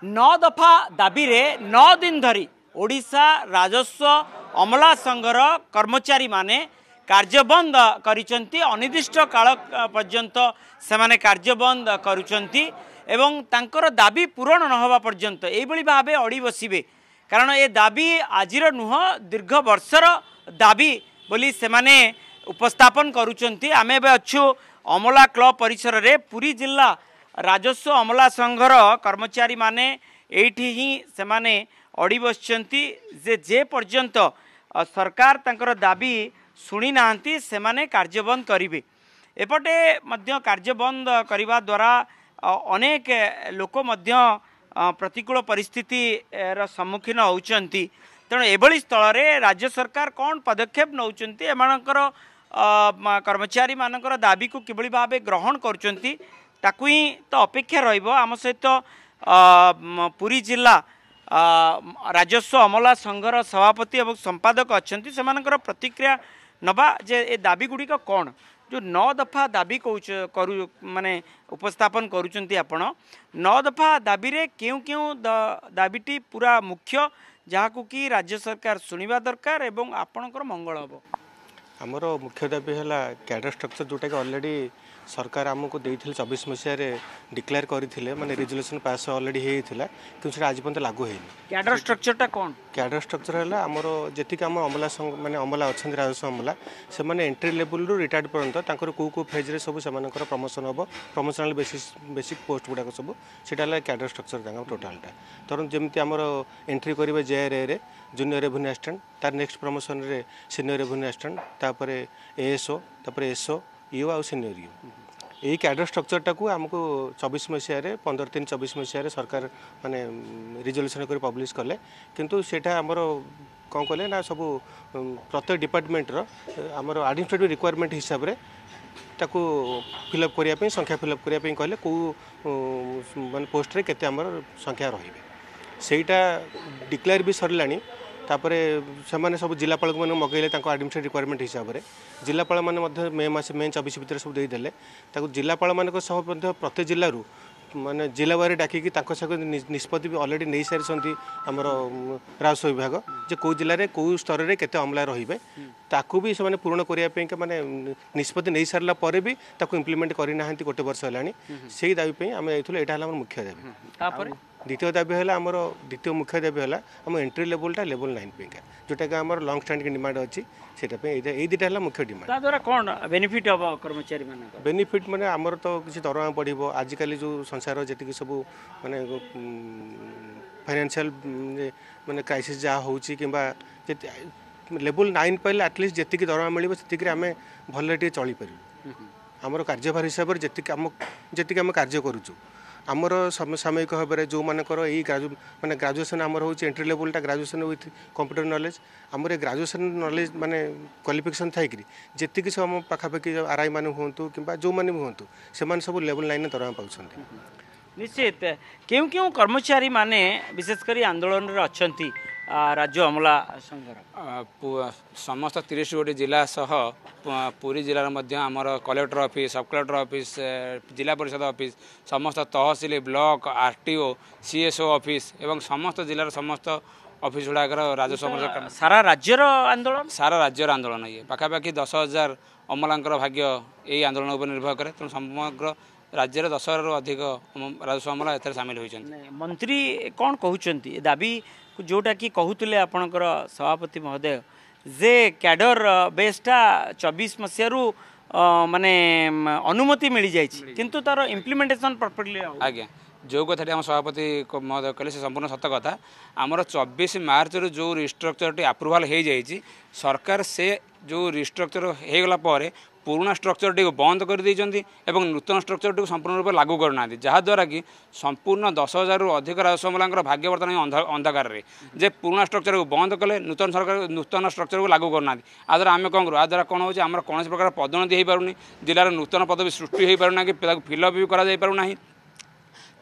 नौ दफा दाबी रे 9 दिन धरी ओडिशा राजस्व अमला संघर कर्मचारी माने कार्यबंद करिसंती अनिर्दिष्ट काल पर्यंत से माने कार्यबंद करुचंती एवं तांकर दाबी पूरण न होबा पर्यंत एभली भाबे अड़ी बसिबे कारण ए दाबी आजिर नुह दीर्घ वर्षर दाबी बोली से माने उपस्थापन करुचंती आमे बे अछु अमला क्लब परिसर रे पुरी जिला राजस्व अमला संघर कर्मचारी माने एठी ही से माने अड़ी बसचंती जे पर्यंत सरकार तांकर दाबी शुणी नांती से माने कार्यबंद करिवे एपटे मध्य कार्यबंद करिवा द्वारा अनेक लोक मध्य प्रतिकूल परिस्थिति र सम्मुखीन होउचंती तेणु एभली स्थल रे राज्य सरकार कौन पदक्षेप नौचंती एमानकर कर्मचारी मानकर दाबी को किभली भाबे ग्रहण करुचंती ताकू ही तो अपेक्षा रहिबो आम सहित पुरी जिला राजस्व अमला संघर सभापति और संपादक अच्छा से प्रतिक्रिया नवा जे ए दाबी गुड़िक कौन जो 9 दफा दाबी करू माने उपस्थापन करुचंती आपण 9 दफा दाबी रे क्यों क्यों दाबीटी पूरा मुख्य जहाँ कि राज्य सरकार शुणा दरकार एवं आपणकर मंगल हम आमर मुख्य दाबी है कैडर स्ट्रक्चर जोटा कि ऑलरेडी सरकार आमको देते 24 मसीह डिक्लेयर करते माने रिजोल्यूशन पास ऑलरेडी होता कि आज पर्यंत लागू है कैडर स्ट्रक्चरटा कौन कैडर स्ट्रक्चर है आमर जी आम अमला माने अमला अच्छा राजस्व अमला से मैंने एंट्री लेवल रू रिटायर्ड पर्यंत कौ फेज्रे सब से प्रमोशन हम प्रमोशनल बेसिक पोस्ट गुड़ाक सब से कैडर स्ट्रक्चर टोटालटा तर जमी आमर एंट्री करेंगे JRA जूनियर रेवेन्यू असिस्टेंट तार नेक्स्ट प्रमोशन रे सीनियर रेवेन्यू असिस्टेंट तापर ASO तापर SO ईओ आउ सीनियर ईओ यही कैडर स्ट्रक्चरटा को आमको 24 मसीह 15/3/24 मसीह सरकार माने रिजोल्यूशन कर पब्लिश कले किंतु सेटा आमर कौन कले ना सब प्रत्येक डिपार्टमेंट आमर एडमिनिस्ट्रेटिव रिक्वायरमेंट हिसाब रे ताकू फिलअप करने संख्या फिलअप करने कहले कौ माने पोस्ट रे केते आमर संख्या रहिबे सेटा डिक्लेयर भी सरलानी तापर से सब जिलापाल मैंने मगैले एडमिनिस्ट्रेटिव रिक्वायरमेंट हिसाब से जिलापाल मैंने मे 24 भितर सब देदेले जिलापाल मान प्रत्येक जिलूर माने जिला वारी डाकिकी निष्पत्ति भी ऑलरेडी नहीं सारी आमर राजस्व विभाग जे कौ जिले में कौ स्तर में केते अमला रहिबे ताकू भी से पूर्ण करने माने निष्पत्ति नहीं सारा पर भी ताकू इम्प्लीमेंट करना गोटे वर्ष है से दाबी आम यहाँ मुख्य दाबी द्वितीय दाबी है आमर द्वितीय मुख्य दाबी है आम एंट्री लेवलटा लेवल 9 पे जोटा कि आम लंग स्टैंडिंग डिमांड अच्छी से दुटा है मुख्य डिमांड द्वारा कौन बेनिफिट हम कर्मचारी बेनिफिट माने आमर तो किसी दरमा बढ़ो आजिकल जो संसार जी सब माने फाइनेंशियल माने क्राइसिस जहाँ होची किंबा लेवल 9 पाइले एटलिस्ट जी दरमा मिले से आम भले चली पार आमर कार्यभार हिसाब से जी आम कार्य करुचु आमर सामयिक भाव में जो मानकर यही माने ग्राजुएसन आमर हो एंट्री लेवलटा ग्राजुएसन विथ कंप्यूटर नॉलेज आमर ग्राजुएसन नॉलेज माने क्वालिफिकेशन थाई जी सब आम पाखापाखि RI मैंने हूँ कि जो मैंने भी हूँ से सब लेवल 9 दरमा पाँच निश्चित क्यों क्यों कर्मचारी माने विशेषकर आंदोलन रे अछंती राज्य अमला संघर समस्त 30 गोटी जिला सह पुरी जिलार मध्य आमर कलेक्टर ऑफिस सब कलेक्टर ऑफिस जिला परिषद ऑफिस समस्त tehsil block RTO CSO office एवं समस्त जिलार समस्त ऑफिस गुड़ाकर राजस्व सारा राज्यर आंदोलन ये पाखापाखि 10,000 अमलांकर भाग्य यही आंदोलन उपर निर्भर करे तेणु समग्र राज्य 10,000 रु अधिक राजस्व अमला एथर सामिल होइछन मंत्री कौन कहउचंती दाबी जोटा कि कहूले आपणकर सभापति महोदय जे कैडर बेसटा 24 मसीह माने अनुमति मिल जाए किंतु तार इम्प्लीमेंटेशन प्रॉपर्ली आज्ञा जो कथाटी आम सभापति महोदय कहले से संपूर्ण सत कथा आमर 24 मार्च रु जो रिस्ट्रक्चर अप्रूवाल हो जाए सरकार से जो रिस्ट्रक्चर हो गला पर पुराना स्ट्रक्चर टी बंद कर देइचंती एवं नूतन स्ट्रक्चर टी संपूर्ण रूप लागू करना जहाँद्वारा कि संपूर्ण 10,000 रु अधिक राजस्व अमलांकर भाग्य बर्तमान अंधकार रे जे पुराना स्ट्रक्चर को बंद कले नूतन सरकार नूतन स्ट्रक्चर को लागू करना आ द्वारा आम कौन करूँ आ द्वारा कौन हो आम कौन प्रकार पदोन्नति हो पारुनी जिलार नूतन पदवी सृष्टि हो पारुना कि फिलअप भी करा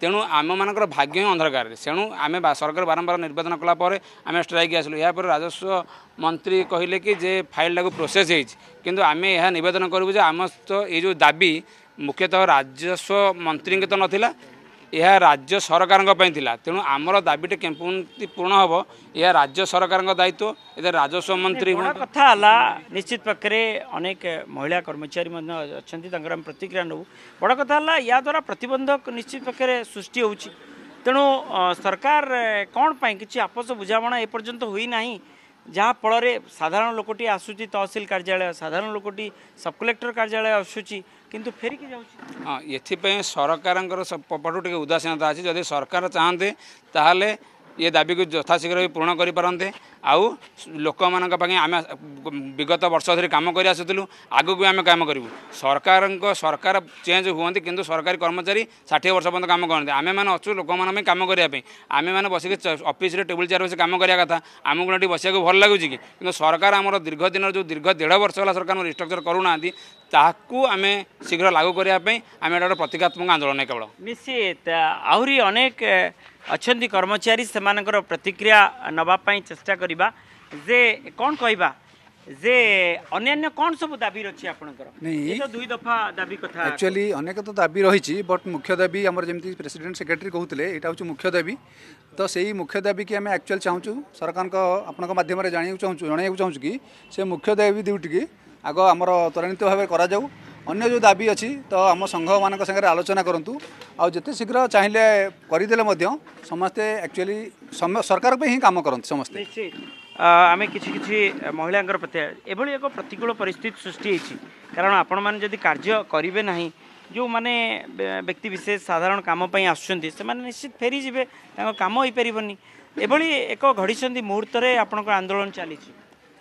तेणु आम मानकर भाग्य ही अंधकार तेणु आम सरकार बारंबार निर्वाचन कलापर आम स्ट्राइक आसलु यापर राजस्व मंत्री कहले कि जे फाइल टाक प्रोसेस किंतु आम यह नवेदन करूँ आम तो ये जो दाबी मुख्यतः राजस्व मंत्री के तो नाला यह राज्य सरकार तेणु आमर दाबीटे केमती पूर्ण हम यह राज्य सरकार दायित्व ये राजस्व मंत्री बड़ कथा निश्चित पक्षे अनेक महिला कर्मचारी अच्छा प्रतिक्रिया नौ बड़ कथा या द्वारा प्रतिबंधक निश्चित पक्षे सृष्टि हो तेणु सरकार कौन पाई किसी आपस बुझाणा एपर्यंत हुई ना जहाँ फल साधारण लोकटी आसूची तहसिल कार्यालय साधारण लोकटी सब कलेक्टर कार्यालय आसूची किंतु फेरिकी जाऊँ हाँ ये सरकार पटू टे उदासीनता अच्छी जदि सरकार चाहते ताहले ये दाबी को यथाशीघ्र भी पूर्ण करें आउ लोक मान आम विगत वर्ष धरी कम कर आसुलु आगू भी आम कम करूँ सरकार चेंज हुए कि सरकारी कर्मचारी 60 वर्ष पर्यटन कम करते आम मैंने अच्छु लोक मैंने कम करने आम मैंने बसिक ऑफिस टेबुल चेयर बस कम कराया कथा आमको ये बस भल लगुच कि सरकार आम दीर्घ दिन जो दीर्घ 1.5 वर्ष है सरकार रिस्ट्रक्चर करूना ताकू आम शीघ्र लागू करने आम गोटे प्रतीकात्मक आंदोलन केवल निश्चित आहरी अनेक अच्छी कर्मचारी से प्रतिक्रिया नापी चेष्टा करवा जे कौन कहवा जे अन्य कौन सब दाबी रही आपंकर दुई दफा दाबी कथा एक्चुअली अनेक तो दाबी रही बट मुख्य दाबी आमर जमी प्रेसिडेंट सेक्रेटरी कहते यहाँ हूँ मुख्य दाबी तो सही मुख्य दाबी की आम एक्चुअल चाहूँ सरकार आपण माध्यम जनवाक चाहूँ कि से मुख्य दाबी दुईटी की आग आमर त्वरान्वित भाव करा अन्य जो दाबी अच्छी तो आम संघ मान सागर आलोचना करूँ आउ जिते शीघ्र चाहिए करदे समस्ते एक्चुअली सरकार पे ही काम करते समस्ते आम कि महिला प्रति एभली एक प्रतिकूल परिस्थिति सृष्टि होती कारण आपण मैंने जदि कार्य करेंगे ना जो माने व्यक्ति विशेष साधारण कम आसुँच से निश्चित फेरी जी कम हो पारनि एभली एक घड़ी मुहूर्त आपण आंदोलन चली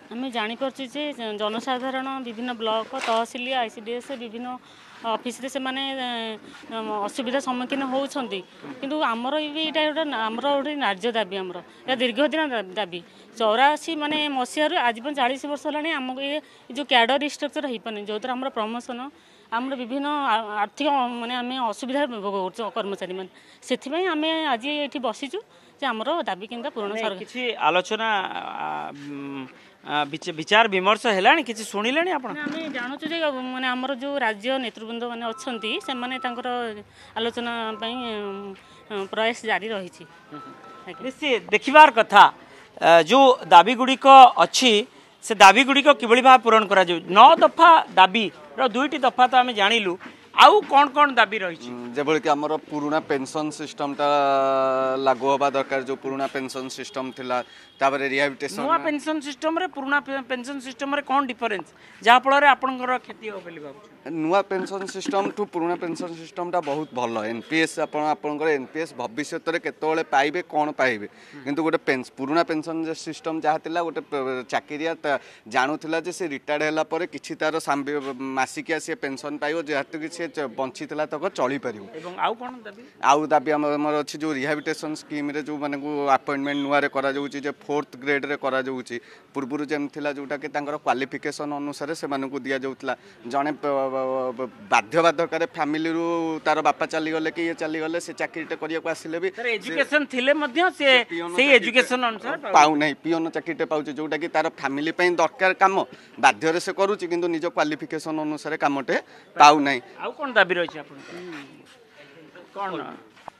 आम जापे जनसाधारण विभिन्न ब्लॉक तहसिल आईसीडीएस विभिन्न ऑफिस से असुविधा सम्मुखीन होती किंतु आमर यहाँ गोटे आमर गोटे न्याय दाबी आमर या दीर्घ दिन दाबी 84 माने मसीह आज 40 वर्ष है आमको ये जो कैडर रिस्ट्रक्चर हो पानी जो द्वारा प्रमोशन आमर विभिन्न आर्थिक माने आम असुविधा भोग कर्मचारी मैंने से आम आज ये बसीचु आमर दाबी केंता पूर्ण किसी आलोचना विचार विमर्श है कि शुणिले आप जानूँ मैंने आमर जो राज्य नेतृवृंद मैंने अच्छा से आलोचना प्रयास जारी रही निश्चित देखिबार कथा जो दाबी गुड़िक अच्छी से दाबी गुड़िक किभली भाव पूरण करा 9 दफा दाबी दुईटी दफा तो आम जानिलु आउ कौन कौन दाबी रही जबल कि आमर पुराना पेंशन सिस्टम टा लागू होबा दरकार जो पुराना पेंशन सिस्टम थिला ताबरे रिहैबिलिटेशन नवा पेंशन सिस्टम रे पुराना पेंशन सिस्टम रे कौन डिफरेंस जहा फल रे आपनकर खेती हो बोली बाबू नुआ पेंशन सिस्टम टू पुराना पेंशन सिस्टम टा बहुत भल एनपीएस आपनकर एनपीएस भविष्य रे केतोले पाइबे कोन पाइबे किंतु गोटे पुराना पेंशन सिस्टम जहा थिला गोटे चाकरिया जानूला जे से रिटायर्ड होला परे किछि तार मासिकिया से पेंशन पाइबो जेहातु कि से बंची थिला तक चली परिबो एवं आउ कोन दाबी आउ दाबी हमर अछि जो रिहैबिलिटेशन स्कीम रे जो माने को अपॉइंटमेंट नुआ रे करा जाउची जे 4th ग्रेड रे करा जाउची पूर्वरु जेम थिला जोटा के तांकर क्वालिफिकेशन अनुसार से माने को दिया जाउतला जने बाध्य बाधकर फैमिली रू तार बापा चली गले कि ये चली गले से चाकरीटे करिया को आसिले भी एजुकेशन थिले मध्य से सेही एजुकेशन अनुसार पाउ नहीं पियोन चाकरीटे पाउची जोटा कि तार फैमिली पे दरकार काम बाध्य रे से करूची किंतु निज क्वालिफिकेशन अनुसार कामटे पाउ नहीं आउ कोन दाबी रही आपन कोन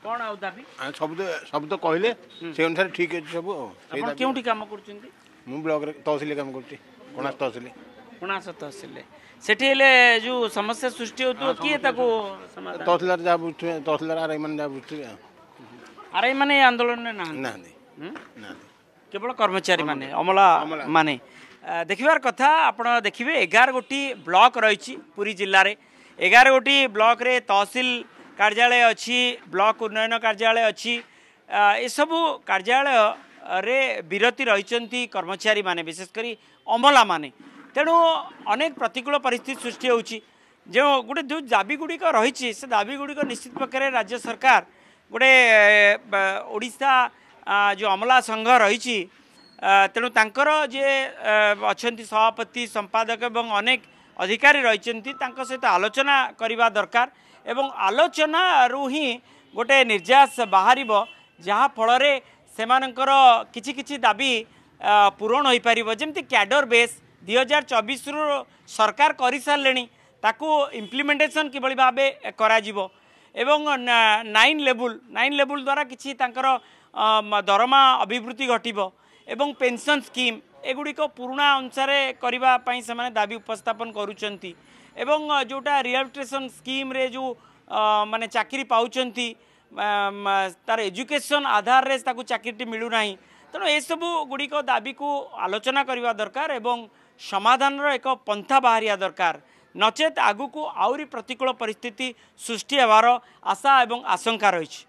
कोन आउ दाबी सब तो कहले से अनुसार ठीक है सब आपण केउठी काम करचंती मु ब्लॉक रे तहसील काम करती कोणास तहसील सेठी जो समस्या सृष्टि हो किए तहसीलदार जहाँ बुझे तहसीलदार आर मैंने जहाँ बुझे आर माने आंदोलन ना केवल कर्मचारी माने अमला माने देखिबार कथा आपण देखिबे 11 गोटी ब्लॉक रही पूरी जिल्ला रे 11 गोटी ब्लॉक रे तहसील कार्यालय अच्छी ब्लॉक उन्नयन कार्यालय अच्छी ये सबू कार्यालय रे विरति रही कर्मचारी माने विशेषकर अमला माने तेणु अनेक प्रतिकूल परिस्थिति सृष्टि होची जो गोटे जो दाबी गुड़िक रही से दाबी गुड़िक निश्चित प्रकार राज्य सरकार गोटे ओडिशा जो अमला संघ रही तेणु तांकर जे अच्छी सभापति संपादक एवं अनेक अधिकारी रही सहित आलोचना करने दरकार एवं आलोचना रु ही गोटे निर्यास बाहर जहाँ फल सेमानंकर किछि किछि दाबी पूरण हो पार जमती कैडर बेस 2024 रु सरकार कर सारे ताकू इम्प्लीमेंटेशन किभली भाबे करा जिवो एवं 9 लेवल द्वारा किसी तांकर दरमा अभिवृद्धि घटिबो एवं पेंशन स्कीम एगुड़िक पुराणा अनुसार करने से दाबी उपस्थापन करुँच एवं जोटा रिहैबिलिटेशन स्कीम रे जो माने चाकरी पाउचंती तार एजुकेशन आधार रे ताकू चाकरी मिलूना तेणु ये सबू गुड़िक दाबी को आलोचना करने दरकार एवं समाधान एक पंथा बाहरिया दरकार नचेत आगु को आउरी प्रतिकूल परिस्थिति सृष्टि होवार आशा एवं आशंका रही।